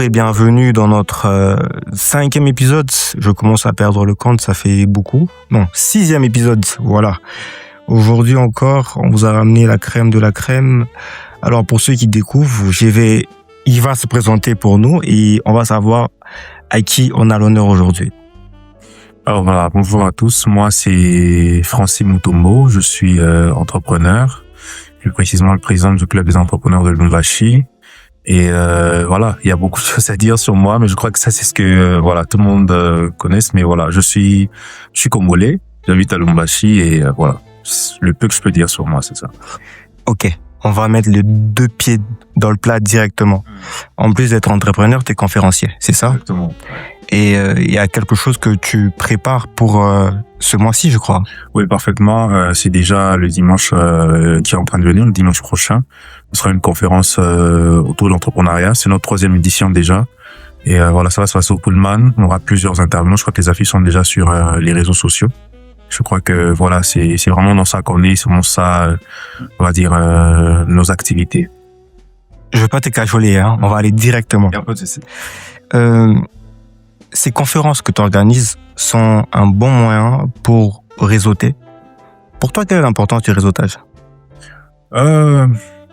Bonjour et bienvenue dans notre 5e épisode. Je commence à perdre le compte, ça fait beaucoup. Non, 6e épisode, voilà. Aujourd'hui encore, on vous a ramené la crème de la crème. Alors pour ceux qui découvrent, il va se présenter pour nous et on va savoir à qui on a l'honneur aujourd'hui. Alors voilà, bonjour à tous. Moi, c'est Francis Mutombo. Je suis entrepreneur, plus précisément le président du club des entrepreneurs de Lubumbashi. Et voilà, il y a beaucoup de choses à dire sur moi, mais je crois que ça, c'est ce que tout le monde connaisse. Mais voilà, je suis congolais, j'habite à Lubumbashi et voilà, le peu que je peux dire sur moi, c'est ça. Ok, on va mettre les 2 pieds dans le plat directement. En plus d'être entrepreneur, t'es conférencier, c'est ça? Exactement. Et il y a quelque chose que tu prépares pour ce mois-ci, je crois. Oui, parfaitement. C'est déjà le dimanche qui est en train de venir, le dimanche prochain. Ce sera une conférence autour de l'entrepreneuriat. C'est notre 3e édition déjà. Et voilà, ça va se passer au Pullman. On aura plusieurs intervenants. Je crois que les affiches sont déjà sur les réseaux sociaux. Je crois que voilà, c'est vraiment dans ça qu'on est. C'est vraiment ça, on va dire, nos activités. Je veux pas te cajoler, hein. On va aller directement. Il y a pas de souci. Ces conférences que tu organises sont un bon moyen pour réseauter. Pour toi, quelle est l'importance du réseautage?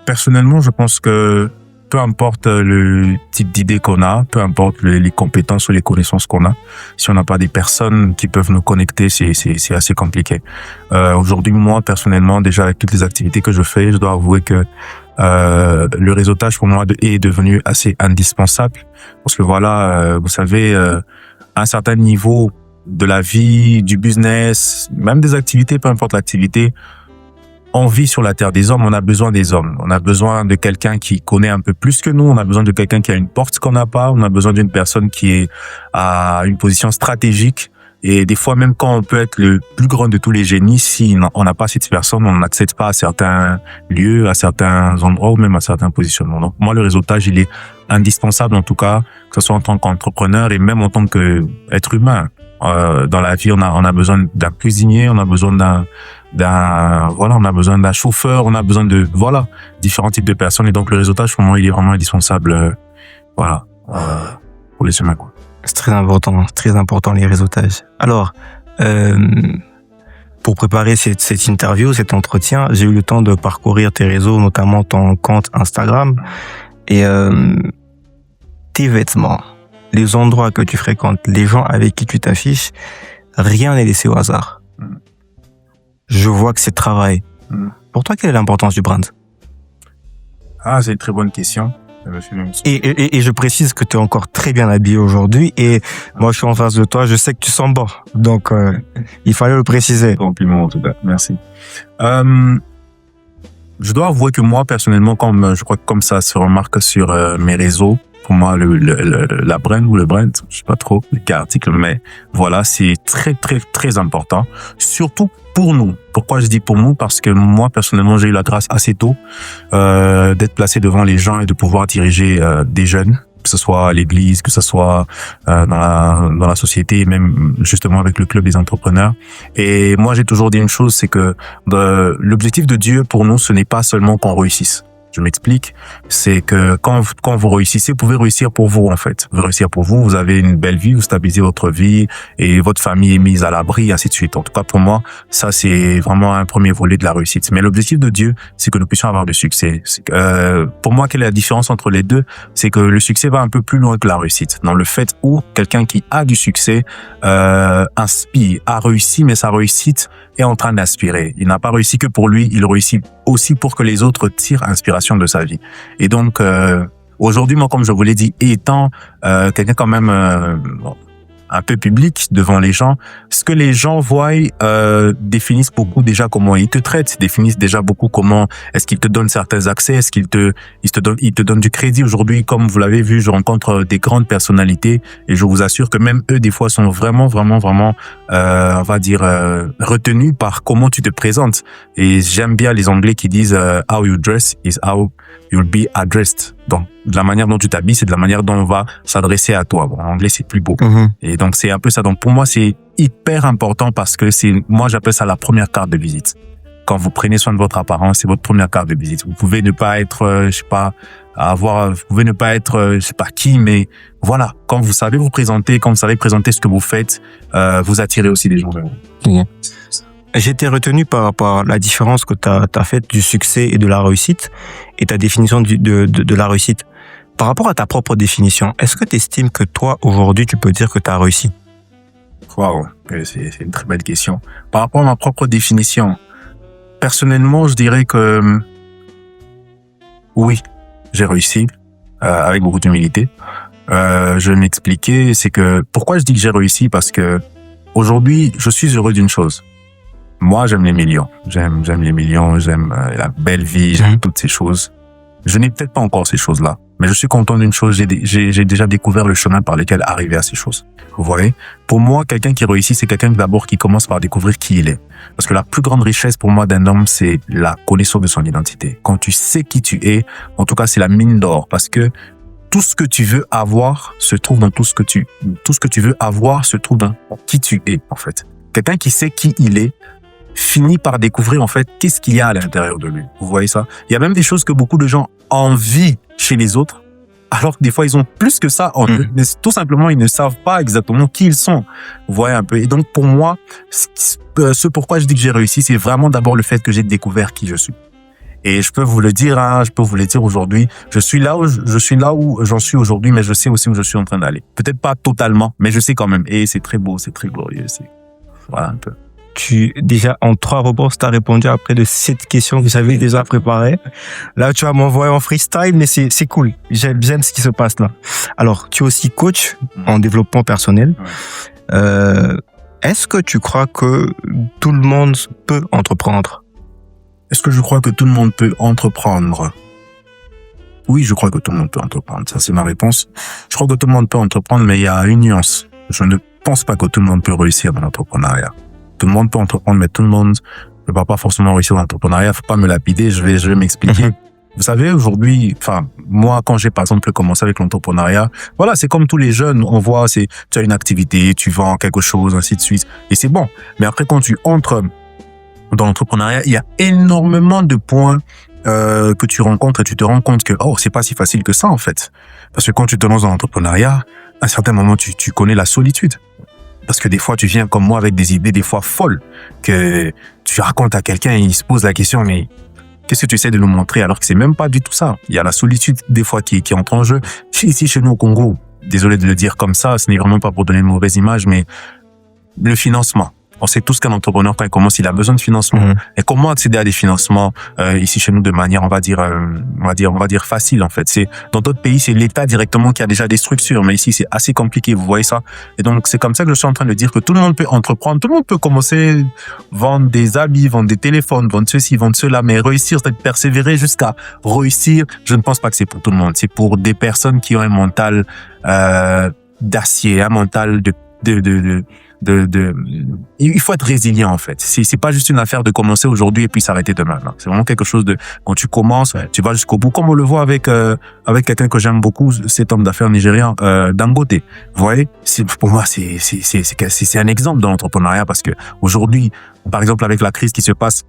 Personnellement, je pense que peu importe le type d'idée qu'on a, peu importe les compétences ou les connaissances qu'on a, si on n'a pas des personnes qui peuvent nous connecter, c'est assez compliqué. Aujourd'hui, moi, personnellement, déjà avec toutes les activités que je fais, je dois avouer que le réseautage pour moi est devenu assez indispensable parce que voilà, vous savez, à un certain niveau de la vie, du business, même des activités, peu importe l'activité, on vit sur la terre des hommes, on a besoin des hommes. On a besoin de quelqu'un qui connaît un peu plus que nous, on a besoin de quelqu'un qui a une porte qu'on n'a pas, on a besoin d'une personne qui est à une position stratégique. Et des fois, même quand on peut être le plus grand de tous les génies, si on n'a pas cette personne, on n'accède pas à certains lieux, à certains endroits ou même à certains positionnements. Donc, moi, le réseautage, il est indispensable, en tout cas, que ce soit en tant qu'entrepreneur et même en tant qu'être humain. Dans la vie, on a besoin d'un cuisinier, on a besoin on a besoin d'un chauffeur, on a besoin de, différents types de personnes. Et donc, le réseautage, pour moi, il est vraiment indispensable, pour les humains, quoi. C'est très important les réseautages. Alors, pour préparer cette interview, cet entretien, j'ai eu le temps de parcourir tes réseaux, notamment ton compte Instagram et tes vêtements, les endroits que tu fréquentes, les gens avec qui tu t'affiches, rien n'est laissé au hasard. Je vois que c'est travail. Pour toi, quelle est l'importance du brand? Ah, c'est une très bonne question. Et je précise que tu es encore très bien habillé aujourd'hui et moi je suis en face de toi, je sais que tu sens bon. Donc il fallait le préciser. Compliment en tout cas, merci. Je dois avouer que moi personnellement, je crois que comme ça se remarque sur mes réseaux, pour moi la brand ou le brand, je sais pas trop quel article, mais voilà, c'est très très très important, surtout pour nous. Pourquoi je dis pour nous? Parce que moi, personnellement, j'ai eu la grâce assez tôt d'être placé devant les gens et de pouvoir diriger des jeunes, que ce soit à l'église, que ce soit dans la société, même justement avec le club des entrepreneurs. Et moi, j'ai toujours dit une chose, c'est que l'objectif de Dieu pour nous, ce n'est pas seulement qu'on réussisse. Je m'explique, c'est que quand vous réussissez, vous pouvez réussir pour vous en fait. Vous réussir pour vous, vous avez une belle vie, vous stabilisez votre vie et votre famille est mise à l'abri, ainsi de suite. En tout cas pour moi, ça c'est vraiment un premier volet de la réussite. Mais l'objectif de Dieu, c'est que nous puissions avoir du succès. Pour moi, quelle est la différence entre les deux? C'est que le succès va un peu plus loin que la réussite. Dans le fait où quelqu'un qui a du succès inspire, a réussi, mais sa réussite est en train d'inspirer. Il n'a pas réussi que pour lui, il réussit aussi pour que les autres tirent inspiration de sa vie. Et donc, aujourd'hui, moi, comme je vous l'ai dit, étant quelqu'un quand même un peu public devant les gens, ce que les gens voient définissent beaucoup déjà comment ils te traitent, définissent déjà beaucoup comment est-ce qu'ils te donnent certains accès, est-ce qu'ils te donnent du crédit. Aujourd'hui, comme vous l'avez vu, je rencontre des grandes personnalités et je vous assure que même eux, des fois, sont vraiment, on va dire, retenus par comment tu te présentes. Et j'aime bien les Anglais qui disent how you dress is how you'll be addressed. Donc, de la manière dont tu t'habilles, c'est de la manière dont on va s'adresser à toi. Bon, en anglais, c'est plus beau. Et donc, c'est un peu ça. Donc, pour moi, c'est hyper important parce que moi, j'appelle ça la première carte de visite. quand vous prenez soin de votre apparence, c'est votre première carte de visite. Vous pouvez ne pas être, vous pouvez ne pas être, je sais pas qui, mais voilà. Quand vous savez vous présenter, quand vous savez présenter ce que vous faites, vous attirez aussi des gens vers vous. J'étais retenu par rapport à la différence que t'as faite du succès et de la réussite et ta définition de la réussite. Par rapport à ta propre définition, est-ce que tu estimes que toi, aujourd'hui, tu peux dire que tu as réussi? Waouh, c'est une très belle question. Par rapport à ma propre définition, personnellement, je dirais que oui, j'ai réussi, avec beaucoup d'humilité. Je vais m'expliquer, c'est que pourquoi je dis que j'ai réussi, parce que aujourd'hui, je suis heureux d'une chose. Moi, j'aime les millions. J'aime les millions, j'aime la belle vie, j'aime toutes ces choses. Je n'ai peut-être pas encore ces choses-là, mais je suis content d'une chose, j'ai déjà découvert le chemin par lequel arriver à ces choses. Vous voyez? Pour moi, quelqu'un qui réussit, c'est quelqu'un d'abord qui commence par découvrir qui il est. Parce que la plus grande richesse pour moi d'un homme, c'est la connaissance de son identité. Quand tu sais qui tu es, en tout cas, c'est la mine d'or, parce que tout ce que tu veux avoir se trouve dans tout ce que tu veux avoir se trouve dans qui tu es, en fait. Quelqu'un qui sait qui il est, finit par découvrir en fait qu'est-ce qu'il y a à l'intérieur de lui. Vous voyez ça? Il y a même des choses que beaucoup de gens envient chez les autres, alors que des fois ils ont plus que ça en eux, mais tout simplement ils ne savent pas exactement qui ils sont. Vous voyez un peu? Et donc pour moi, ce pourquoi je dis que j'ai réussi, c'est vraiment d'abord le fait que j'ai découvert qui je suis. Et je peux vous le dire, aujourd'hui, je suis là où j'en suis aujourd'hui, mais je sais aussi où je suis en train d'aller. Peut-être pas totalement, mais je sais quand même. Et c'est très beau, c'est très glorieux. Voilà un peu. Déjà, en 3 réponses, tu as répondu à près de 7 questions que j'avais déjà préparées. Là, tu vas m'envoyer en freestyle, mais c'est cool. J'aime ce qui se passe là. Alors, tu es aussi coach en développement personnel. Est-ce que tu crois que tout le monde peut entreprendre? Est-ce que je crois que tout le monde peut entreprendre? Oui, je crois que tout le monde peut entreprendre. Ça, c'est ma réponse. Je crois que tout le monde peut entreprendre, mais il y a une nuance. Je ne pense pas que tout le monde peut réussir dans l'entrepreneuriat. Tout le monde peut entreprendre, mais tout le monde ne va pas forcément réussir dans l'entrepreneuriat. Faut pas me lapider, je vais m'expliquer. Vous savez, aujourd'hui, moi, quand j'ai, par exemple, commencé avec l'entrepreneuriat, voilà, c'est comme tous les jeunes, on voit, tu as une activité, tu vends quelque chose, ainsi de suite, et c'est bon. Mais après, quand tu entres dans l'entrepreneuriat, il y a énormément de points que tu rencontres et tu te rends compte que, c'est pas si facile que ça, en fait. Parce que quand tu te lances dans l'entrepreneuriat, à un certain moment, tu connais la solitude. Parce que des fois, tu viens comme moi avec des idées des fois folles que tu racontes à quelqu'un et il se pose la question, mais qu'est-ce que tu essaies de nous montrer alors que c'est même pas du tout ça. Il y a la solitude des fois qui entre en jeu. Ici, chez nous au Congo, désolé de le dire comme ça, ce n'est vraiment pas pour donner une mauvaise image, mais le financement. On sait tous qu'un entrepreneur, quand il commence, il a besoin de financement. Et comment accéder à des financements ici chez nous de manière, on va dire facile en fait. C'est dans d'autres pays, c'est l'État directement qui a déjà des structures, mais ici c'est assez compliqué. Vous voyez ça? Et donc c'est comme ça que je suis en train de dire que tout le monde peut entreprendre, tout le monde peut commencer vendre des habits, vendre des téléphones, vendre ceci, vendre cela, mais réussir, c'est persévérer jusqu'à réussir. Je ne pense pas que c'est pour tout le monde. C'est pour des personnes qui ont un mental d'acier, un mental il faut être résilient en fait. C'est pas juste une affaire de commencer aujourd'hui et puis s'arrêter demain. C'est vraiment quelque chose de quand tu commences, tu vas jusqu'au bout. Comme on le voit avec quelqu'un que j'aime beaucoup, cet homme d'affaires nigérian, Dangote. Vous voyez, pour moi c'est un exemple dans l'entrepreneuriat parce que aujourd'hui, par exemple avec la crise qui se passe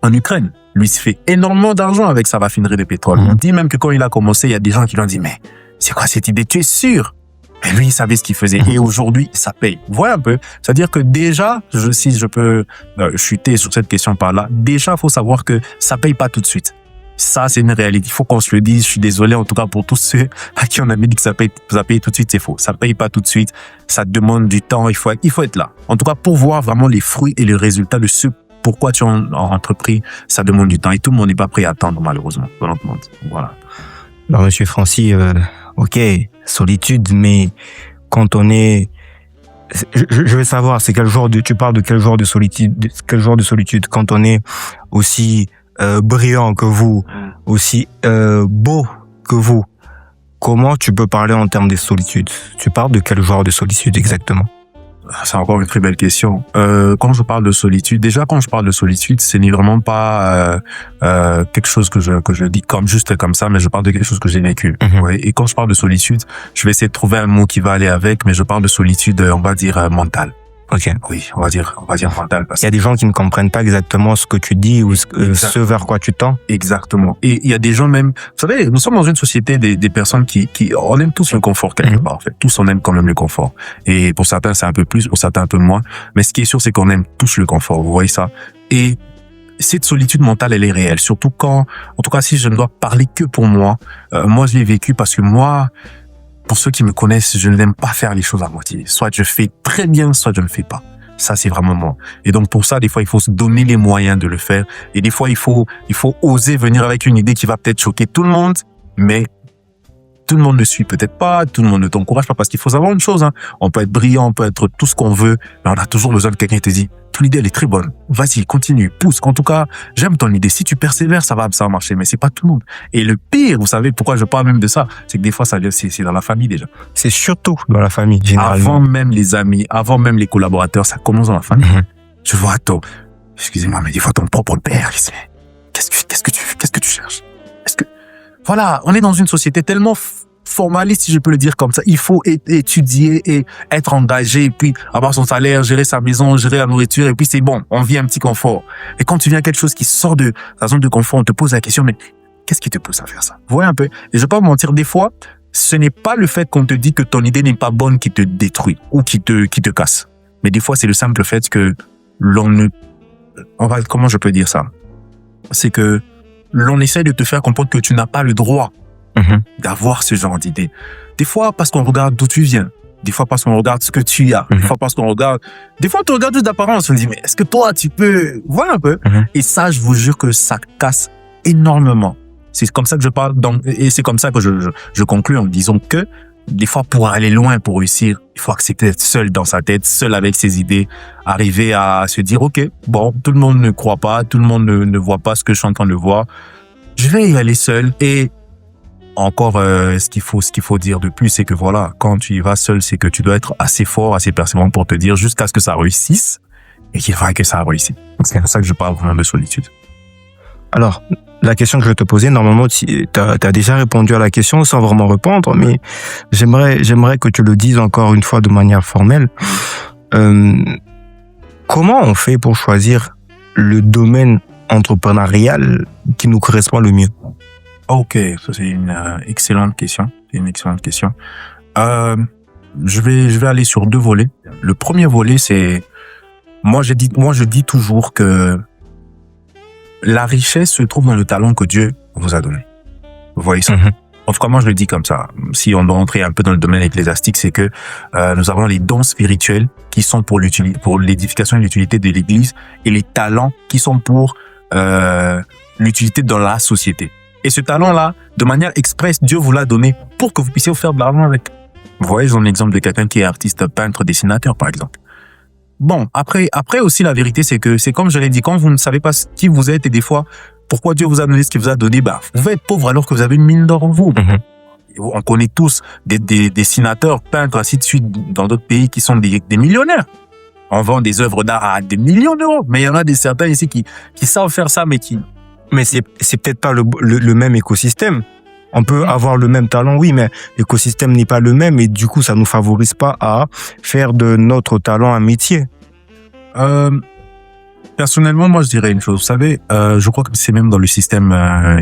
en Ukraine, lui il se fait énormément d'argent avec sa raffinerie de pétrole. On dit même que quand il a commencé, il y a des gens qui lui ont dit mais c'est quoi cette idée? Tu es sûr? Et lui, il savait ce qu'il faisait. Et aujourd'hui, ça paye. Vous voyez un peu? C'est-à-dire que déjà, si je peux chuter sur cette question par là, déjà, il faut savoir que ça paye pas tout de suite. Ça, c'est une réalité. Il faut qu'on se le dise. Je suis désolé, en tout cas, pour tous ceux à qui on a dit que ça paye tout de suite, c'est faux. Ça paye pas tout de suite. Ça demande du temps. Il faut être là. En tout cas, pour voir vraiment les fruits et les résultats de ce pourquoi tu as entrepris, ça demande du temps. Et tout le monde n'est pas prêt à attendre, malheureusement, dans notre monde. Voilà. Alors, monsieur Francis, ok, solitude, mais quand on est, je veux savoir, tu parles de quel genre de solitude, quand on est aussi brillant que vous, aussi beau que vous, comment tu peux parler en termes de solitude? Tu parles de quel genre de solitude exactement? C'est encore une très belle question. Quand je parle de solitude, ce n'est vraiment pas quelque chose que je dis juste comme ça, mais je parle de quelque chose que j'ai vécu. Ouais. Et quand je parle de solitude, je vais essayer de trouver un mot qui va aller avec, mais je parle de solitude, on va dire mentale. Ok. Oui, on va dire mental. Parce Il y a des gens qui ne comprennent pas exactement ce que tu dis ou ce vers quoi tu tends. Exactement. Et il y a des gens même, vous savez, nous sommes dans une société des personnes qui on aime tous le confort quelque part, en fait. Tous on aime quand même le confort. Et pour certains, c'est un peu plus, pour certains un peu moins. Mais ce qui est sûr, c'est qu'on aime tous le confort. Vous voyez ça? Et cette solitude mentale, elle est réelle. Surtout quand, en tout cas, si je ne dois parler que pour moi, moi, je l'ai vécu parce que moi, pour ceux qui me connaissent, je n'aime pas faire les choses à moitié. Soit je fais très bien, soit je ne fais pas. Ça, c'est vraiment moi. Et donc, pour ça, des fois, il faut se donner les moyens de le faire. Et des fois, il faut oser venir avec une idée qui va peut-être choquer tout le monde, mais tout le monde ne suit peut-être pas, tout le monde ne t'encourage pas, parce qu'il faut savoir une chose, hein. On peut être brillant, on peut être tout ce qu'on veut, mais on a toujours besoin de quelqu'un qui te dit, ton idée, elle est très bonne. Vas-y, continue, pousse. En tout cas, j'aime ton idée. Si tu persévères, ça va marcher, mais c'est pas tout le monde. Et le pire, vous savez pourquoi je parle même de ça, c'est que des fois, c'est dans la famille déjà. C'est surtout dans la famille, généralement. Avant même les amis, avant même les collaborateurs, ça commence dans la famille. Je vois, attends, excusez-moi, mais des fois, ton propre père, qu'est-ce que tu cherches? Voilà, on est dans une société tellement formaliste, si je peux le dire comme ça. Il faut étudier et être engagé, et puis avoir son salaire, gérer sa maison, gérer la nourriture, et puis c'est bon, on vit un petit confort. Et quand tu viens à quelque chose qui sort de ta zone de confort, on te pose la question, mais qu'est-ce qui te pousse à faire ça? Vous voyez un peu? Et je vais pas vous mentir, des fois, ce n'est pas le fait qu'on te dit que ton idée n'est pas bonne qui te détruit ou qui te casse. Mais des fois, c'est le simple fait que comment je peux dire ça? C'est que l'on essaie de te faire comprendre que tu n'as pas le droit d'avoir ce genre d'idée. Des fois, parce qu'on regarde d'où tu viens. Des fois, parce qu'on regarde ce que tu as. Des fois, parce qu'on regarde... Des fois, on te regarde juste d'apparence. On dit, mais est-ce que toi, tu peux... Voilà un peu. Et ça, je vous jure que ça casse énormément. C'est comme ça que je parle. Et c'est comme ça que je conclue en disant que des fois, pour aller loin, pour réussir, il faut accepter d'être seul dans sa tête, seul avec ses idées, arriver à se dire, OK, bon, tout le monde ne croit pas, tout le monde ne voit pas ce que je suis en train de voir. Je vais y aller seul. Et encore, ce qu'il faut dire de plus, c'est que voilà, quand tu y vas seul, c'est que tu dois être assez fort, assez persévérant pour te dire jusqu'à ce que ça réussisse et qu'il faudra que ça réussisse. C'est pour ça que je parle vraiment de solitude. Alors, la question que je vais te poser, normalement, tu as déjà répondu à la question sans vraiment répondre, mais j'aimerais que tu le dises encore une fois de manière formelle. Comment on fait pour choisir le domaine entrepreneurial qui nous correspond le mieux? Ok, ça c'est une excellente question. C'est une excellente question. Je vais aller sur deux volets. Le premier volet, c'est moi je dis toujours que la richesse se trouve dans le talent que Dieu vous a donné. Vous voyez ça? En tout cas, moi je le dis comme ça. Si on doit entrer un peu dans le domaine ecclésiastique, c'est que nous avons les dons spirituels qui sont pour l'édification et l'utilité de l'Église, et les talents qui sont pour l'utilité dans la société. Et ce talent-là, de manière expresse, Dieu vous l'a donné pour que vous puissiez vous faire de l'argent avec. Vous voyez, j'ai un exemple de quelqu'un qui est artiste, peintre, dessinateur, par exemple. Bon, après aussi, la vérité, c'est que c'est comme je l'ai dit, quand vous ne savez pas qui vous êtes et des fois, pourquoi Dieu vous a donné ce qu'il vous a donné, vous pouvez être pauvre alors que vous avez une mine d'or en vous. On connaît tous des dessinateurs, peintres, ainsi de suite, dans d'autres pays qui sont des millionnaires. On vend des œuvres d'art à des millions d'euros. Mais il y en a certains ici qui savent faire ça, mais c'est peut-être pas le même écosystème. On peut avoir le même talent, oui, mais l'écosystème n'est pas le même et du coup, ça nous favorise pas à faire de notre talent un métier. Personnellement, moi, je dirais une chose. Vous savez, je crois que c'est même dans le système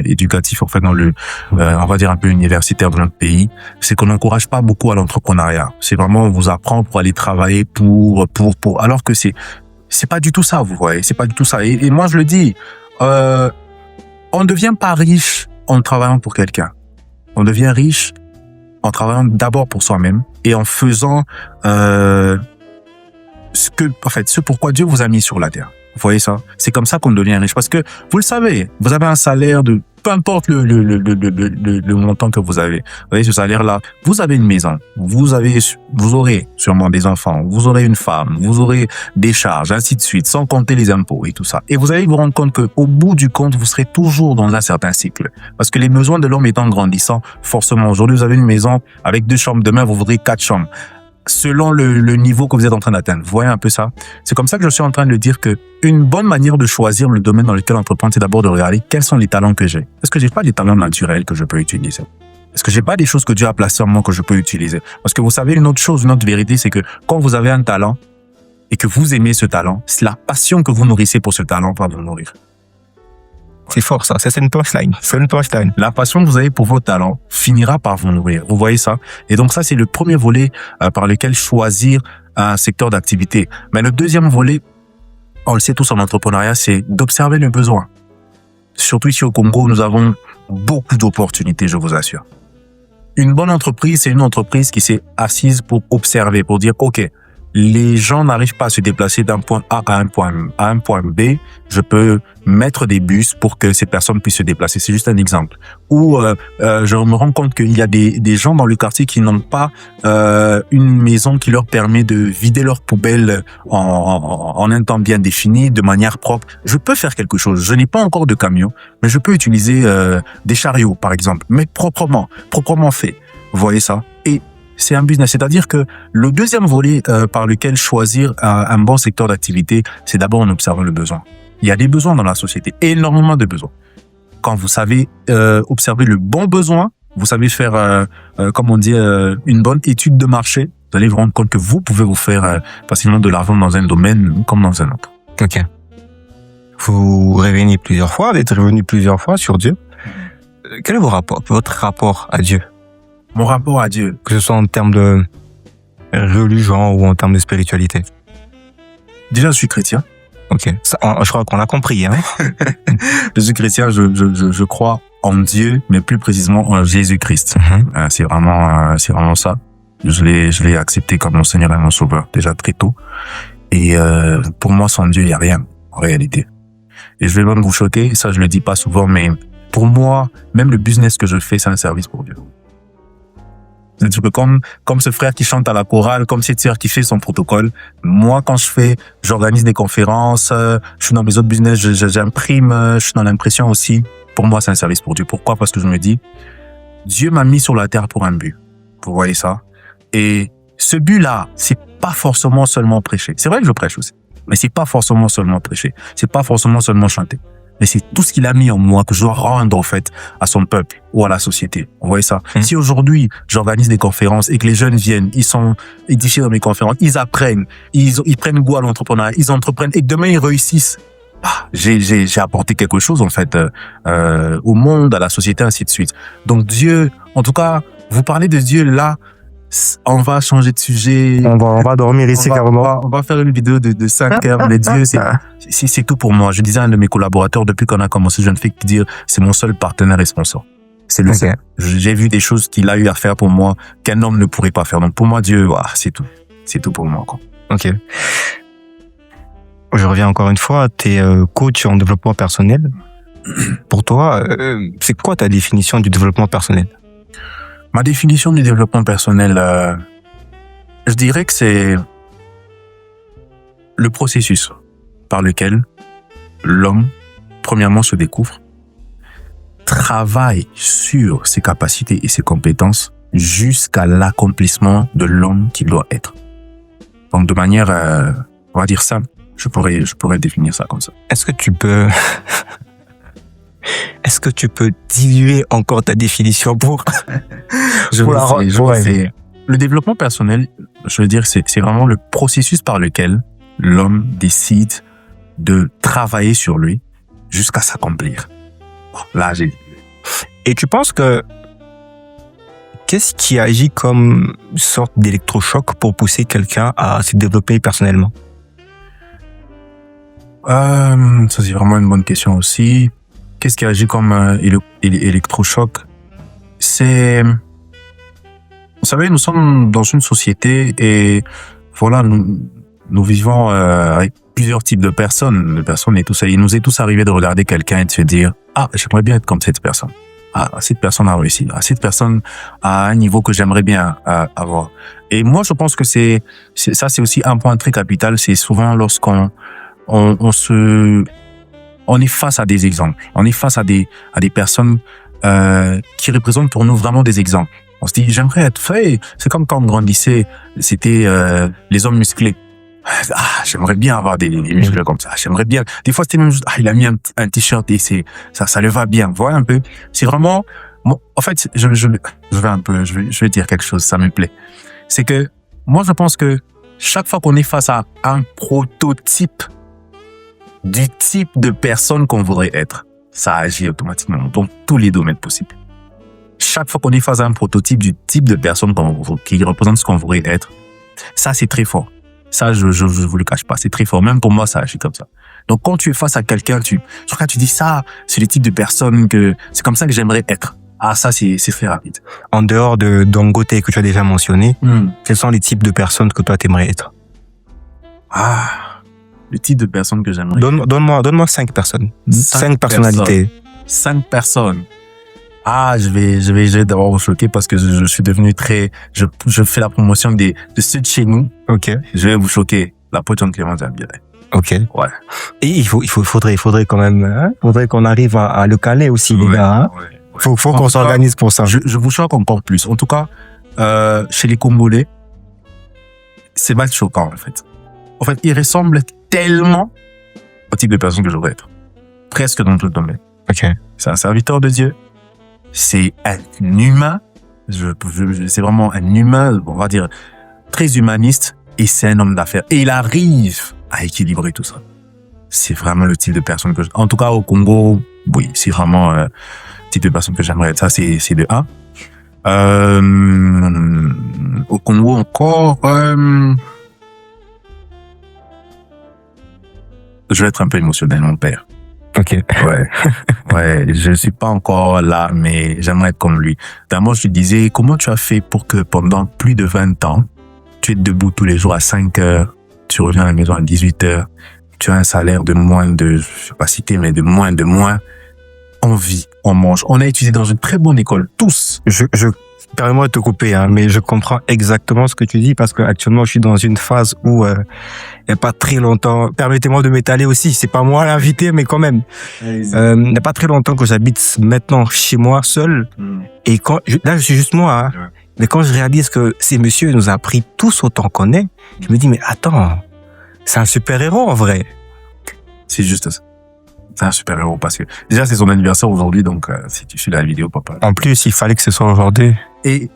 éducatif, en fait, dans le, on va dire un peu universitaire de notre pays, c'est qu'on n'encourage pas beaucoup à l'entrepreneuriat. C'est vraiment, on vous apprend pour aller travailler pour, alors que c'est pas du tout ça, vous voyez. C'est pas du tout ça. Et moi, je le dis, on ne devient pas riche en travaillant pour quelqu'un. On devient riche en travaillant d'abord pour soi-même et en faisant ce pourquoi Dieu vous a mis sur la terre. Vous voyez ça? C'est comme ça qu'on devient riche. Parce que, vous le savez, vous avez un salaire de, peu importe le montant que vous avez. Vous voyez, ce salaire-là, vous avez une maison. Vous aurez sûrement des enfants. Vous aurez une femme. Vous aurez des charges, ainsi de suite, sans compter les impôts et tout ça. Et vous allez vous rendre compte qu'au bout du compte, vous serez toujours dans un certain cycle. Parce que les besoins de l'homme étant grandissants, forcément, aujourd'hui, vous avez une maison avec 2 chambres. Demain, vous voudrez 4 chambres. Selon le niveau que vous êtes en train d'atteindre. Vous voyez un peu ça? C'est comme ça que je suis en train de dire que une bonne manière de choisir le domaine dans lequel entreprendre, c'est d'abord de regarder quels sont les talents que j'ai. Est-ce que j'ai pas des talents naturels que je peux utiliser? Est-ce que j'ai pas des choses que Dieu a placées en moi que je peux utiliser? Parce que vous savez, une autre vérité, c'est que quand vous avez un talent, et que vous aimez ce talent, c'est la passion que vous nourrissez pour ce talent va vous nourrir. C'est fort ça, c'est une punchline. C'est une punchline. La passion que vous avez pour vos talents finira par vous nourrir. Vous voyez ça? Et donc ça, c'est le premier volet par lequel choisir un secteur d'activité. Mais le deuxième volet, on le sait tous en entrepreneuriat, c'est d'observer le besoin. Surtout ici au Congo, nous avons beaucoup d'opportunités, je vous assure. Une bonne entreprise, c'est une entreprise qui s'est assise pour observer, pour dire, OK, les gens n'arrivent pas à se déplacer d'un point A à un point B. Je peux mettre des bus pour que ces personnes puissent se déplacer. C'est juste un exemple. Ou je me rends compte qu'il y a des gens dans le quartier qui n'ont pas une maison qui leur permet de vider leurs poubelles en un temps bien défini, de manière propre. Je peux faire quelque chose. Je n'ai pas encore de camion, mais je peux utiliser des chariots, par exemple, mais proprement fait. Vous voyez ça? Et c'est un business. C'est-à-dire que le deuxième volet par lequel choisir un bon secteur d'activité, c'est d'abord en observant le besoin. Il y a des besoins dans la société, énormément de besoins. Quand vous savez observer le bon besoin, vous savez faire, comme on dit, une bonne étude de marché, vous allez vous rendre compte que vous pouvez vous faire facilement de l'argent dans un domaine comme dans un autre. Ok. Vous revenez plusieurs fois, vous êtes revenu plusieurs fois sur Dieu. Quel est votre rapport à Dieu? Mon rapport à Dieu. Que ce soit en termes de religion ou en termes de spiritualité. Déjà, je suis chrétien. Ok. Ça, je crois qu'on a compris, hein. Je suis chrétien, je crois en Dieu, mais plus précisément en Jésus-Christ. Mm-hmm. C'est vraiment ça. Je l'ai accepté comme mon Seigneur et mon Sauveur déjà très tôt. Et pour moi, sans Dieu, il y a rien en réalité. Et je vais même vous choquer, ça je le dis pas souvent, mais pour moi, même le business que je fais, c'est un service pour Dieu. C'est-à-dire que comme ce frère qui chante à la chorale, comme cette sœur qui fait son protocole, moi quand j'organise des conférences, je suis dans mes autres business, j'imprime, je suis dans l'impression aussi. Pour moi, c'est un service pour Dieu. Pourquoi? Parce que je me dis, Dieu m'a mis sur la terre pour un but. Vous voyez ça? Et ce but-là, c'est pas forcément seulement prêcher. C'est vrai que je prêche aussi, mais c'est pas forcément seulement prêcher. C'est pas forcément seulement chanter. Mais c'est tout ce qu'il a mis en moi que je dois rendre, en fait, à son peuple ou à la société. Vous voyez ça? Si aujourd'hui, j'organise des conférences et que les jeunes viennent, ils sont édifiés dans mes conférences, ils apprennent, ils prennent goût à l'entrepreneuriat, ils entreprennent et que demain ils réussissent, j'ai apporté quelque chose, en fait, au monde, à la société, ainsi de suite. Donc Dieu, en tout cas, vous parlez de Dieu là, on va changer de sujet. On va dormir ici carrément. On va faire une vidéo de 5 heures. Les dieux, c'est tout pour moi. Je disais à un de mes collaborateurs, depuis qu'on a commencé, je ne fais que dire, c'est mon seul partenaire et sponsor. C'est le seul. J'ai vu des choses qu'il a eu à faire pour moi, qu'un homme ne pourrait pas faire. Donc pour moi, Dieu, c'est tout. C'est tout pour moi, quoi. Ok. Je reviens encore une fois, t'es coach en développement personnel. Pour toi, c'est quoi ta définition du développement personnel? Ma définition du développement personnel, je dirais que c'est le processus par lequel l'homme, premièrement, se découvre, travaille sur ses capacités et ses compétences jusqu'à l'accomplissement de l'homme qu'il doit être. Donc, de manière, on va dire simple, je pourrais définir ça comme ça. Est-ce que tu peux diluer encore ta définition pour je sais. Le développement personnel, je veux dire, c'est vraiment le processus par lequel l'homme décide de travailler sur lui jusqu'à s'accomplir. Là, j'ai... Et tu penses que qu'est-ce qui agit comme une sorte d'électrochoc pour pousser quelqu'un à se développer personnellement? Ça, c'est vraiment une bonne question aussi. Qu'est-ce qui agit comme électrochoc? C'est... Vous savez, nous sommes dans une société et voilà, nous vivons avec plusieurs types de personnes et tout ça. Il nous est tous arrivé de regarder quelqu'un et de se dire « Ah, j'aimerais bien être comme cette personne. Ah, cette personne a réussi. Ah, cette personne a un niveau que j'aimerais bien avoir. » Et moi, je pense que c'est aussi un point très capital. C'est souvent lorsqu'on est face à des exemples. On est face à des personnes qui représentent pour nous vraiment des exemples. On se dit, j'aimerais être fait. C'est comme quand on grandissait, c'était les hommes musclés. Ah, j'aimerais bien avoir des muscles comme ça. J'aimerais bien. Des fois, c'était même juste, il a mis un t-shirt et ça le va bien. Vous voyez un peu. C'est vraiment, en fait, je vais dire quelque chose, ça me plaît. C'est que, moi, je pense que chaque fois qu'on est face à un prototype du type de personne qu'on voudrait être, ça agit automatiquement dans tous les domaines possibles. Chaque fois qu'on est face à un prototype du type de personne qui représente ce qu'on voudrait être, ça, c'est très fort. Ça, je vous le cache pas, c'est très fort. Même pour moi, ça agit comme ça. Donc, quand tu es face à quelqu'un, tu dis ça, c'est le type de personne c'est comme ça que j'aimerais être. Ah, ça, c'est très rapide. En dehors de Dangote que tu as déjà mentionné, quels sont les types de personnes que toi t'aimerais être? Ah, le type de personne que j'aimerais. Donne-moi 5 personnes. 5 personnalités. 5 personnes. Ah, je vais d'abord vous choquer parce que je suis devenu je fais la promotion de ceux de chez nous. Ok. Je vais vous choquer. La pote de Clément Zambiaday. Ok. Ouais. Et faudrait quand même, faudrait qu'on arrive à le caler aussi, les gars. Ouais. Faut qu'on s'organise pour ça. Je vous choque encore plus. En tout cas, chez les Congolais, c'est mal choquant, en fait. En fait, ils ressemblent tellement au type de personne que je voudrais être. Presque dans tout le domaine. Ok. C'est un serviteur de Dieu. C'est un humain. C'est vraiment un humain, on va dire, très humaniste. Et c'est un homme d'affaires. Et il arrive à équilibrer tout ça. C'est vraiment le type de personne en tout cas, au Congo, oui, c'est vraiment le type de personne que j'aimerais être. Ça, c'est de 1. Au Congo encore, je vais être un peu émotionnel, mon père. Ok. Ouais, je suis pas encore là, mais j'aimerais être comme lui. D'abord, je lui disais, comment tu as fait pour que pendant plus de 20 ans, tu es debout tous les jours à 5 heures, tu reviens à la maison à 18 heures, tu as un salaire de moins de, je sais pas citer, mais de moins, on vit, on mange. On a étudié dans une très bonne école, tous. Permets-moi de te couper, hein, mais je comprends exactement ce que tu dis parce que actuellement je suis dans une phase où il y a pas très longtemps. Permettez-moi de m'étaler aussi. C'est pas moi l'invité, mais quand même. Il y a pas très longtemps que j'habite maintenant chez moi seul. Et là je suis juste moi. Hein, mais quand je réalise que ces messieurs nous a pris tous autant qu'on est, je me dis mais attends, c'est un super héros en vrai. C'est juste ça. C'est un super héros parce que déjà c'est son anniversaire aujourd'hui, donc si tu suis la vidéo, papa. En plus, il fallait que ce soit aujourd'hui. Et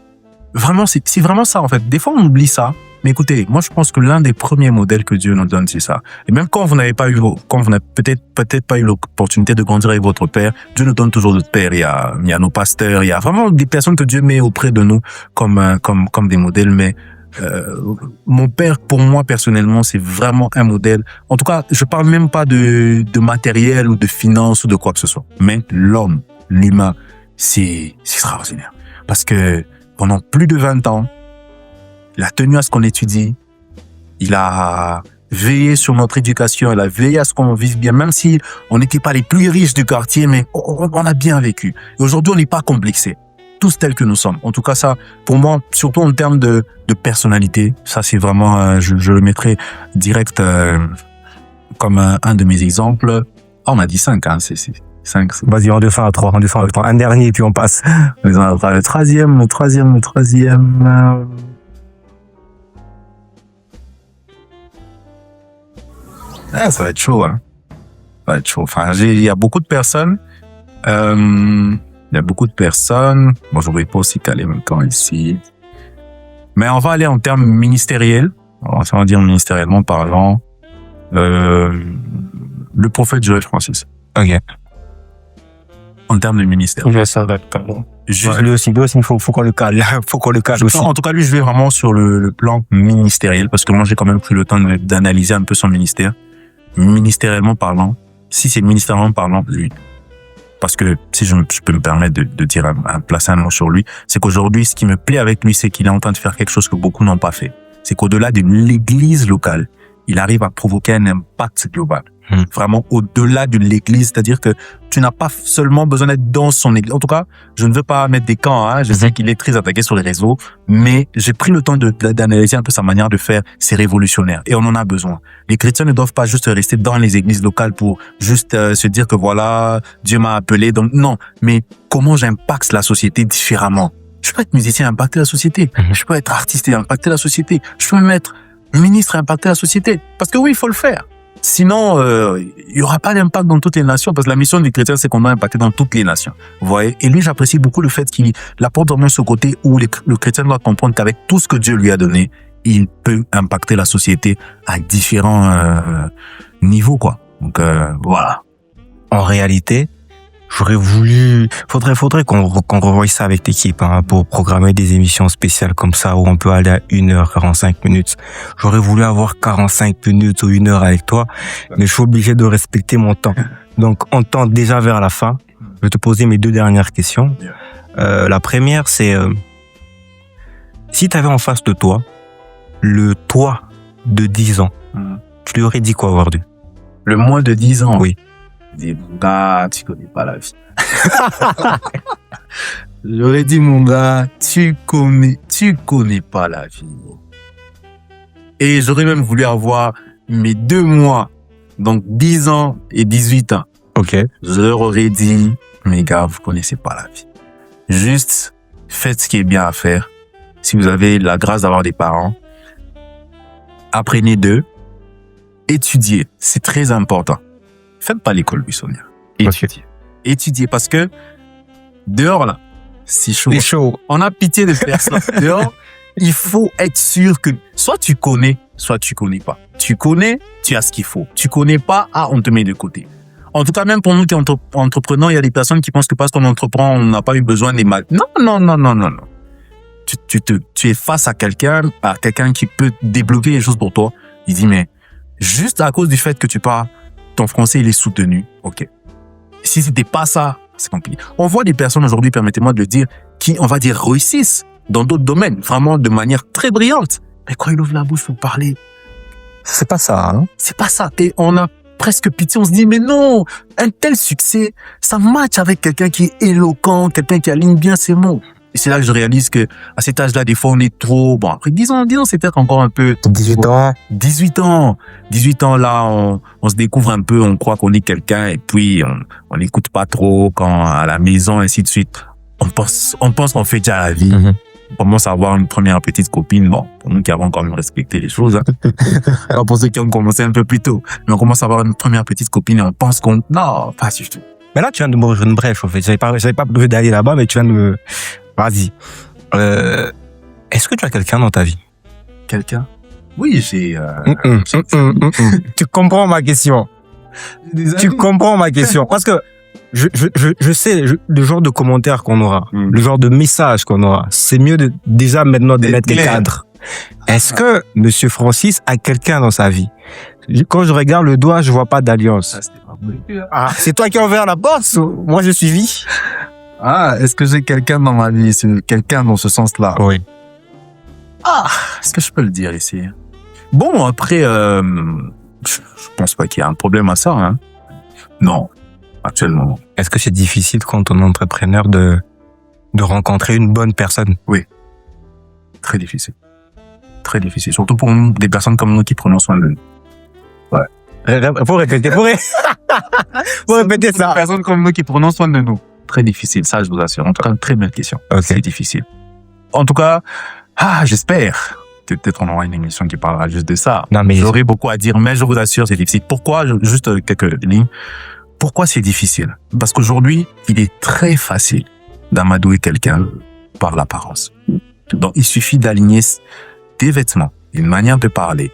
vraiment, c'est vraiment ça en fait. Des fois, on oublie ça. Mais écoutez, moi je pense que l'un des premiers modèles que Dieu nous donne, c'est ça. Et même quand vous n'avez peut-être pas eu l'opportunité de grandir avec votre père, Dieu nous donne toujours d'autres pères. Il y a nos pasteurs, il y a vraiment des personnes que Dieu met auprès de nous comme des modèles. Mais mon père, pour moi personnellement, c'est vraiment un modèle. En tout cas, je parle même pas de matériel ou de finances ou de quoi que ce soit. Mais l'homme, l'humain, c'est extraordinaire. Parce que pendant plus de 20 ans, il a tenu à ce qu'on étudie. Il a veillé sur notre éducation. Il a veillé à ce qu'on vive bien. Même si on n'était pas les plus riches du quartier, mais on a bien vécu. Et aujourd'hui, on n'est pas complexé. Tous tels que nous sommes. En tout cas, ça, pour moi, surtout en termes de personnalité, ça, c'est vraiment, je le mettrai direct comme un de mes exemples. Oh, on a dit 5, hein, c'est 5. Vas-y, on descend à 3, Un dernier, puis on passe. Le troisième. Ah, ça va être chaud, hein. Ça va être chaud. Enfin, il y a beaucoup de personnes. Bon, je ne vais pas aussi caler en même temps ici. Mais on va aller en termes ministériels. On va dire ministériellement parlant. Le prophète Joël Francis. Ok. En termes de ministère. Ça va être pardon. Lui aussi, il faut qu'on le cale. Faut qu'on le cale aussi. En tout cas, lui, je vais vraiment sur le plan ministériel parce que moi, j'ai quand même pris le temps d'analyser un peu son ministère. Ministériellement parlant, si c'est ministériellement parlant, lui. Parce que si je peux me permettre de dire placer un mot sur lui, c'est qu'aujourd'hui, ce qui me plaît avec lui, c'est qu'il est en train de faire quelque chose que beaucoup n'ont pas fait. C'est qu'au-delà de l'église locale, il arrive à provoquer un impact global. Vraiment au-delà de l'église, c'est-à-dire que tu n'as pas seulement besoin d'être dans son église. En tout cas, je ne veux pas mettre des camps, hein. Je sais qu'il est très attaqué sur les réseaux, mais j'ai pris le temps d'analyser un peu sa manière de faire. C'est révolutionnaire et on en a besoin. Les chrétiens ne doivent pas juste rester dans les églises locales pour juste se dire que voilà, Dieu m'a appelé. Donc non, mais comment j'impacte la société différemment? Je peux être musicien et impacter la société. Je peux être artiste et impacter la société. Je peux même être ministre et impacter la société. Parce que oui, il faut le faire. Sinon, il y aura pas d'impact dans toutes les nations, parce que la mission du chrétien, c'est qu'on doit impacter dans toutes les nations. Vous voyez? Et lui, j'apprécie beaucoup le fait qu'il apporte vraiment ce côté où le chrétien doit comprendre qu'avec tout ce que Dieu lui a donné, il peut impacter la société à différents niveaux, quoi. Donc voilà. En réalité, j'aurais voulu, faudrait qu'on revoie ça avec l'équipe, hein, pour programmer des émissions spéciales comme ça où on peut aller à 1h45 minutes. J'aurais voulu avoir 45 minutes ou 1 heure avec toi, mais je suis obligé de respecter mon temps. Donc, on tend déjà vers la fin. Je vais te poser mes 2 dernières questions. La première, c'est si tu avais en face de toi le toi de 10 ans, tu lui aurais dit quoi aujourd'hui? Le moins de 10 ans. Oui. Dis, mon gars, tu connais pas la vie. J'aurais dit, mon gars, tu connais pas la vie. Et j'aurais même voulu avoir mes 2 mois, donc 10 ans et 18 ans. Ok. Je leur aurais dit, mes gars, vous connaissez pas la vie. Juste, faites ce qui est bien à faire. Si vous avez la grâce d'avoir des parents, apprenez d'eux, étudiez. C'est très important. Faites pas l'école, Buissonnière. Étudiez. Étudiez parce que dehors, là, c'est chaud. C'est chaud. On a pitié de personne. Dehors, il faut être sûr que soit tu connais, soit tu connais pas. Tu connais, tu as ce qu'il faut. Tu connais pas, on te met de côté. En tout cas, même pour nous qui entreprenons, il y a des personnes qui pensent que parce qu'on entreprend, on n'a pas eu besoin des maths. Non. Tu es face à quelqu'un qui peut débloquer les choses pour toi. Il dit, mais juste à cause du fait que tu parles, ton français, il est soutenu. OK. Si c'était pas ça, c'est compliqué. On voit des personnes aujourd'hui, permettez-moi de le dire, qui, on va dire, réussissent dans d'autres domaines, vraiment de manière très brillante. Mais quand ils ouvrent la bouche pour parler, C'est pas ça, hein? c'est pas ça. Et on a presque pitié. On se dit, mais non, un tel succès, ça match avec quelqu'un qui est éloquent, quelqu'un qui aligne bien ses mots. Et c'est là que je réalise que, à cet âge-là, des fois, on est trop, bon, après 10 ans, c'est peut-être encore un peu. 18 ans. 18 ans. 18 ans, là, on se découvre un peu, on croit qu'on est quelqu'un, et puis, on n'écoute pas trop quand, à la maison, ainsi de suite. On pense qu'on fait déjà la vie. Mhm. On commence à avoir une première petite copine. Bon, pour nous qui avons quand même respecté les choses, hein. Alors, pour ceux qui ont commencé un peu plus tôt. Mais on commence à avoir une première petite copine et on pense qu'on, non, pas du tout. Mais là, tu viens de m'ouvrir une brèche, en fait. J'avais pas prévu d'aller là-bas, mais tu viens de me... Vas-y. Est-ce que tu as quelqu'un dans ta vie? Quelqu'un? Oui, j'ai, Tu comprends ma question. Tu comprends ma question. Parce que je sais le genre de commentaires qu'on aura, le genre de messages qu'on aura. C'est mieux déjà maintenant de mettre des cadres. Est-ce que Monsieur Francis a quelqu'un dans sa vie? Quand je regarde le doigt, je vois pas d'alliance. C'est toi qui as ouvert la porte? Moi, je suis. Est-ce que j'ai quelqu'un dans ma vie? C'est quelqu'un dans ce sens-là. Oui. Est-ce que je peux le dire ici? Bon, après, je pense pas qu'il y a un problème à ça, hein. Non, actuellement, non. Est-ce que c'est difficile quand on est entrepreneur de rencontrer une bonne personne? Oui. Très difficile. Très difficile. Surtout pour nous, des personnes comme nous qui prenons soin de nous. Ouais. Faut répéter, faut répéter ça. Des personnes comme nous qui prenons soin de nous. Très difficile, ça, je vous assure. En tout cas, une très belle question. Okay. C'est difficile. En tout cas, j'espère que peut-être on aura une émission qui parlera juste de ça. Non, mais j'aurais beaucoup à dire, mais je vous assure, c'est difficile. Pourquoi? Juste quelques lignes. Pourquoi c'est difficile? Parce qu'aujourd'hui, il est très facile d'amadouer quelqu'un par l'apparence. Donc, il suffit d'aligner des vêtements, une manière de parler,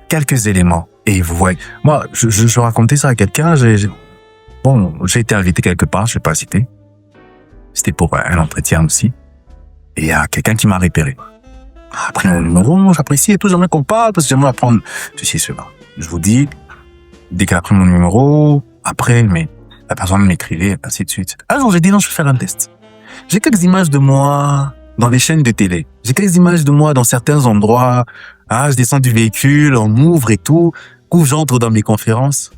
quelques éléments. Et vous voyez, moi, je racontais ça à quelqu'un, j'ai été invité quelque part, je vais pas citer. C'était pour un entretien aussi. Et il y a quelqu'un qui m'a repéré. Après mon numéro, j'apprécie et tout, j'aimerais qu'on parle parce que j'aimerais apprendre ceci et cela. Je vous dis, dès qu'elle a pris mon numéro, après, mais la personne m'écrivait, ainsi de suite. Alors j'ai dit non, je vais faire un test. J'ai quelques images de moi dans les chaînes de télé. J'ai quelques images de moi dans certains endroits. Je descends du véhicule, on m'ouvre et tout. Où j'entre dans mes conférences.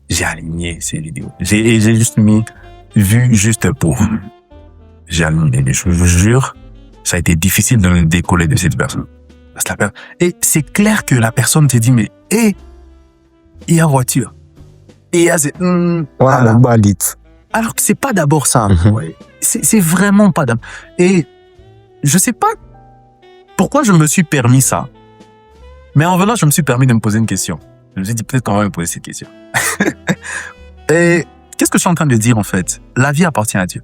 J'ai aligné ces vidéos. J'ai juste mis vu juste pour. J'ai aligné. Mais je vous jure, ça a été difficile de me décoller de cette personne. Et c'est clair que la personne te dit, mais, il y a voiture. Et il y a voilà. Alors que c'est pas d'abord ça. C'est vraiment pas d'abord. Et je sais pas pourquoi je me suis permis ça. Mais en venant, je me suis permis de me poser une question. Je me suis dit, peut-être qu'on va me poser cette question. Et qu'est-ce que je suis en train de dire, en fait? La vie appartient à Dieu.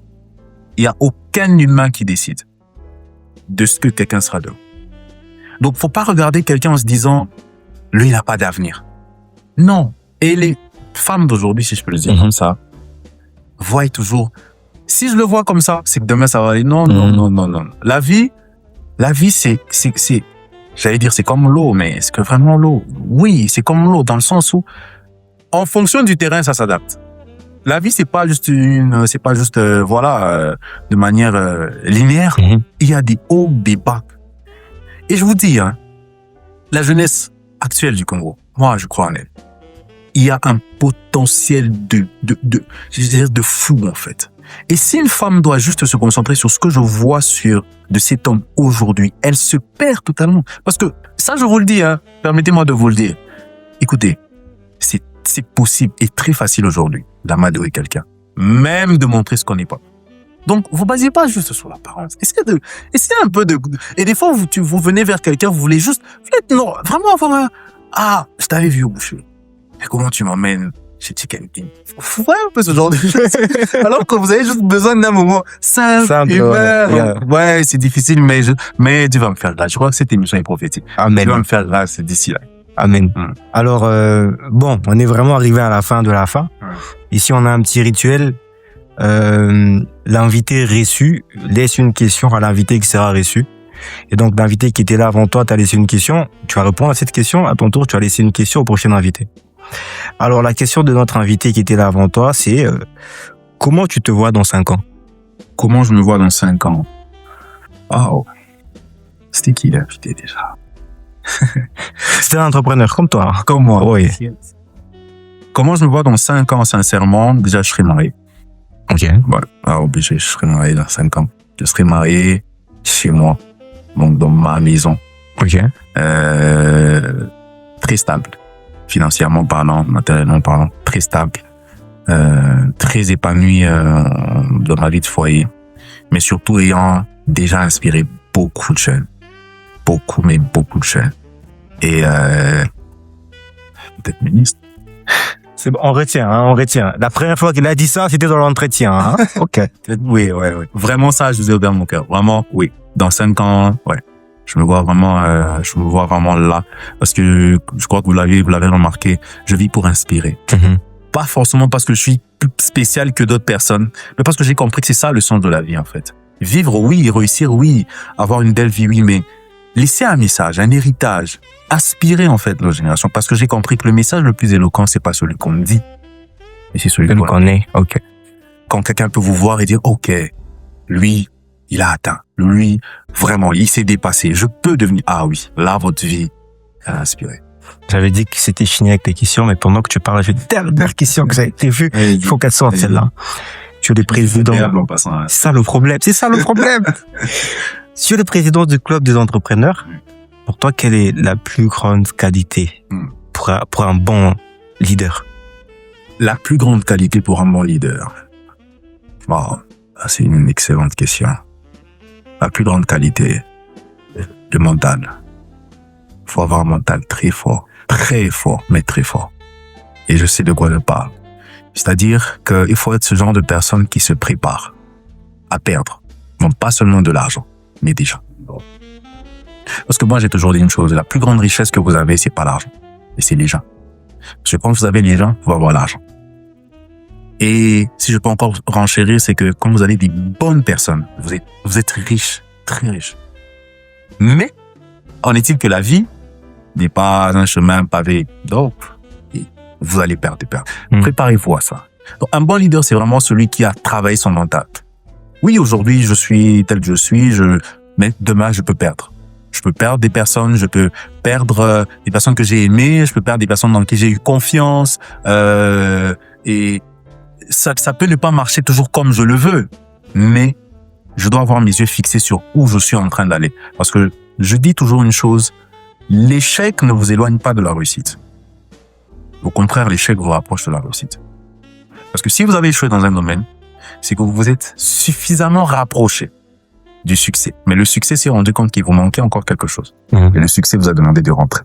Il n'y a aucun humain qui décide de ce que quelqu'un sera dehors. Donc, faut pas regarder quelqu'un en se disant, lui, il n'a pas d'avenir. Non. Et les femmes d'aujourd'hui, si je peux le dire comme ça, voient toujours, si je le vois comme ça, c'est que demain, ça va aller. Non, non. La vie, c'est, j'allais dire, c'est comme l'eau, mais est-ce que vraiment l'eau? Oui, c'est comme l'eau, dans le sens où, en fonction du terrain, ça s'adapte. La vie, c'est pas juste de manière linéaire. Il y a des hauts, des bas. Et je vous dis, hein, la jeunesse actuelle du Congo, moi, je crois en elle. Il y a un potentiel de fou, en fait. Et si une femme doit juste se concentrer sur ce que je vois de cet homme aujourd'hui, elle se perd totalement. Parce que, ça, je vous le dis, hein, permettez-moi de vous le dire. Écoutez, c'est possible et très facile aujourd'hui d'amadouer quelqu'un. Même de montrer ce qu'on n'est pas. Donc, vous basez pas juste sur l'apparence. Essayez un peu et des fois, vous venez vers quelqu'un, vous voulez non, vraiment avoir je t'avais vu au boucher. Et comment tu m'emmènes chez Chicken King? Faut voir un peu ce genre de choses. Alors que vous avez juste besoin d'un moment simple, humain. Ouais, c'est difficile, mais tu vas me faire grâce. Je crois que cette émission est prophétique. Amen. Tu vas me faire grâce d'ici là. Amen. Alors, on est vraiment arrivé à la fin de la fin. Ici, on a un petit rituel. L'invité reçu laisse une question à l'invité qui sera reçu. Et donc, l'invité qui était là avant toi t'a laissé une question. Tu vas répondre à cette question. À ton tour, tu vas laisser une question au prochain invité. Alors, la question de notre invité qui était là avant toi, c'est comment tu te vois dans 5 ans? Comment je me vois dans 5 ans? Oh, c'était qui l'invité déjà? C'était un entrepreneur comme toi. Comme moi. Oui. Comment je me vois dans 5 ans, sincèrement? Déjà, je serai marié. Ok. Voilà. Obligé, je serai marié dans 5 ans. Je serai marié chez moi. Donc, dans ma maison. Ok. Très stable. Financièrement parlant, matériellement parlant. Très stable. Très épanoui, dans ma vie de foyer. Mais surtout ayant déjà inspiré beaucoup de jeunes. Beaucoup de jeunes. Et peut-être ministre. C'est bon, on retient. La première fois qu'il a dit ça, c'était dans l'entretien, hein. Ok. Oui. Vraiment ça, je vous ai ouvert mon cœur. Vraiment, oui. Dans 5 ans, ouais. Je me vois vraiment là. Parce que je crois que vous l'avez remarqué. Je vis pour inspirer. Pas forcément parce que je suis plus spécial que d'autres personnes, mais parce que j'ai compris que c'est ça le sens de la vie, en fait. Vivre, oui, réussir, oui. Avoir une belle vie, oui, mais laisser un message, un héritage, aspirer en fait nos générations, parce que j'ai compris que le message le plus éloquent, c'est pas celui qu'on dit, mais c'est celui qu'on est. Ok. Quand quelqu'un peut vous voir et dire, ok, lui, il a atteint, lui, vraiment, il s'est dépassé, je peux devenir, oui, là, votre vie, elle a inspiré. J'avais dit que c'était fini avec les questions, mais pendant que tu parles, j'ai une dernière question que j'avais prévue. Il faut qu'elle sorte, celle-là. Tu es le président. C'est ça le problème. Tu es le président du club des entrepreneurs. Pour toi, quelle est la plus grande qualité pour un bon leader? La plus grande qualité pour un bon leader. C'est une excellente question. La plus grande qualité, le mental. Faut avoir un mental très fort, mais très fort. Et je sais de quoi je parle. C'est-à-dire qu'il faut être ce genre de personne qui se prépare à perdre. Non pas seulement de l'argent, mais des gens. Parce que moi, j'ai toujours dit une chose. La plus grande richesse que vous avez, c'est pas l'argent, mais c'est les gens. Parce que quand vous avez les gens, vous avoir l'argent. Et si je peux encore renchérir, c'est que quand vous avez des bonnes personnes, vous êtes riche, très riche. Mais, en est-il que la vie n'est pas un chemin pavé. Donc, vous allez perdre. Préparez-vous à ça. Donc, un bon leader, c'est vraiment celui qui a travaillé son mental. Oui, aujourd'hui, je suis tel que je suis, mais demain, je peux perdre. Je peux perdre des personnes, je peux perdre des personnes que j'ai aimées, je peux perdre des personnes dans qui j'ai eu confiance, et ça peut ne pas marcher toujours comme je le veux, mais je dois avoir mes yeux fixés sur où je suis en train d'aller. Parce que je dis toujours une chose, l'échec ne vous éloigne pas de la réussite. Au contraire, l'échec vous rapproche de la réussite. Parce que si vous avez échoué dans un domaine, c'est que vous vous êtes suffisamment rapproché du succès. Mais le succès s'est rendu compte qu'il vous manquait encore quelque chose. Et le succès vous a demandé de rentrer.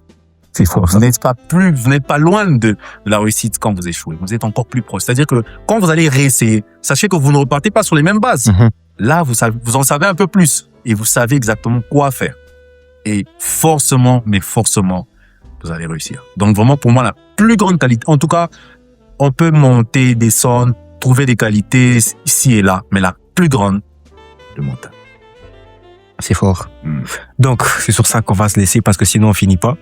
C'est faux. Vous n'êtes pas loin de la réussite quand vous échouez. Vous êtes encore plus proche. C'est-à-dire que quand vous allez réessayer, sachez que vous ne repartez pas sur les mêmes bases. Là, vous en savez un peu plus et vous savez exactement quoi faire. Et forcément, mais forcément, vous allez réussir. Donc vraiment, pour moi, la plus grande qualité, en tout cas, on peut monter, descendre, trouver des qualités ici et là, mais la plus grande, le mental. C'est fort. Donc, c'est sur ça qu'on va se laisser parce que sinon on finit pas.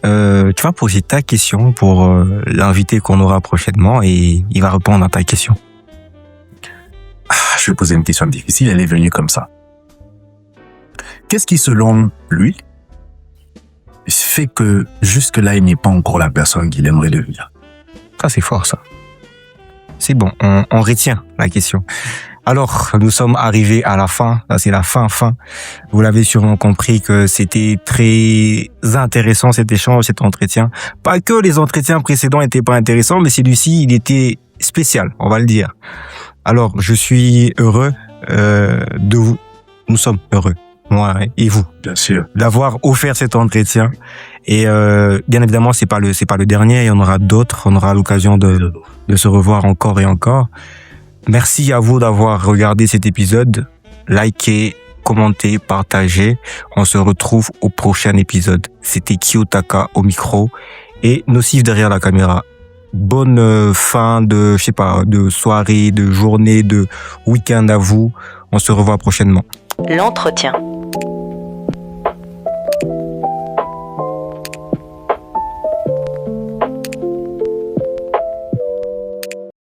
Tu vas poser ta question pour l'invité qu'on aura prochainement et il va répondre à ta question. Je vais poser une question difficile, elle est venue comme ça. Qu'est-ce qui, selon lui, fait que jusque-là, il n'est pas encore la personne qu'il aimerait devenir? Ça, c'est fort, ça. C'est bon, on retient la question. Alors, nous sommes arrivés à la fin. Là, c'est la fin. Vous l'avez sûrement compris que c'était très intéressant cet échange, cet entretien. Pas que les entretiens précédents étaient pas intéressants, mais celui-ci, il était spécial, on va le dire. Alors, je suis heureux de vous. Nous sommes heureux, moi et vous. Bien sûr. D'avoir offert cet entretien. Et bien évidemment, c'est pas le dernier. Il y en aura d'autres. On aura l'occasion de se revoir encore et encore. Merci à vous d'avoir regardé cet épisode. Likez, commentez, partagez. On se retrouve au prochain épisode. C'était Kiyotaka au micro et Nocif derrière la caméra. Bonne fin de soirée, de journée, de week-end à vous. On se revoit prochainement. L'entretien.